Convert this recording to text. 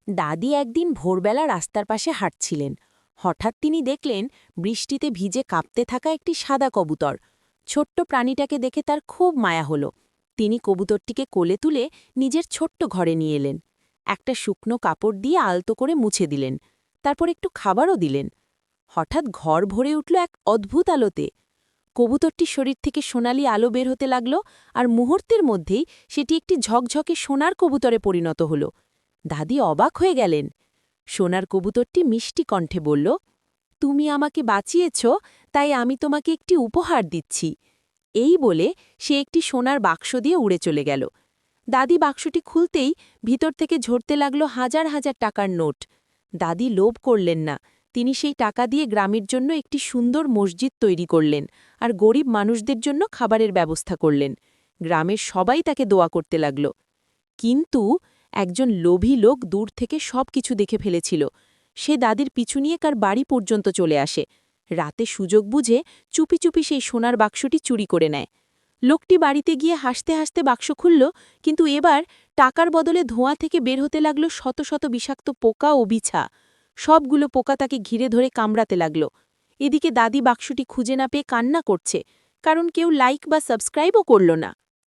দাদি একদিন ভোরবেলা রাস্তার পাশে হাঁটছিলেন। হঠাৎ তিনি দেখলেন বৃষ্টিতে ভিজে কাঁপতে থাকা একটি সাদা কবুতর। ছোট্ট প্রাণীটাকে দেখে তার খুব মায়া হল। তিনি কবুতরটিকে কোলে তুলে নিজের ছোট্ট ঘরে নিয়ে এলেন। একটা শুকনো কাপড় দিয়ে আলতো করে মুছে দিলেন। তারপর একটু খাবারও দিলেন। হঠাৎ ঘর ভরে উঠল এক অদ্ভুত আলোতে। কবুতরটির শরীর থেকে সোনালি আলো বের হতে লাগল, আর মুহূর্তের মধ্যেই সেটি একটি ঝকঝকে সোনার কবুতরে পরিণত হল। দাদি অবাক হয়ে গেলেন। সোনার কবুতরটি মিষ্টি কণ্ঠে বলল, তুমি আমাকে বাঁচিয়েছ, তাই আমি তোমাকে একটি উপহার দিচ্ছি। এই বলে সে একটি সোনার বাক্স দিয়ে উড়ে চলে গেল। দাদি বাক্সটি খুলতেই ভিতর থেকে ঝরতে লাগল হাজার হাজার টাকার নোট। দাদি লোভ করলেন না। তিনি সেই টাকা দিয়ে গ্রামের জন্য একটি সুন্দর মসজিদ তৈরি করলেন, আর গরিব মানুষদের জন্য খাবারের ব্যবস্থা করলেন। গ্রামের সবাই তাকে দোয়া করতে লাগল। কিন্তু একজন লোভী লোক দূর থেকে সবকিছু দেখে ফেলেছিল। সে দাদির পিছু নিয়ে কার বাড়ি পর্যন্ত চলে আসে। রাতে সুযোগ বুঝে চুপি চুপি সেই সোনার বাক্সটি চুরি করে নেয়। লোকটি বাড়িতে গিয়ে হাসতে হাসতে বাক্স খুলল, কিন্তু এবার টাকার বদলে ধোঁয়া থেকে বের হতে লাগল শত শত বিষাক্ত পোকা ও বিছা। সবগুলো পোকা তাকে ঘিরে ধরে কামড়াতে লাগল। এদিকে দাদি বাক্সটি খুঁজে না পেয়ে কান্না করছে, কারণ কেউ লাইক বা সাবস্ক্রাইবও করল না।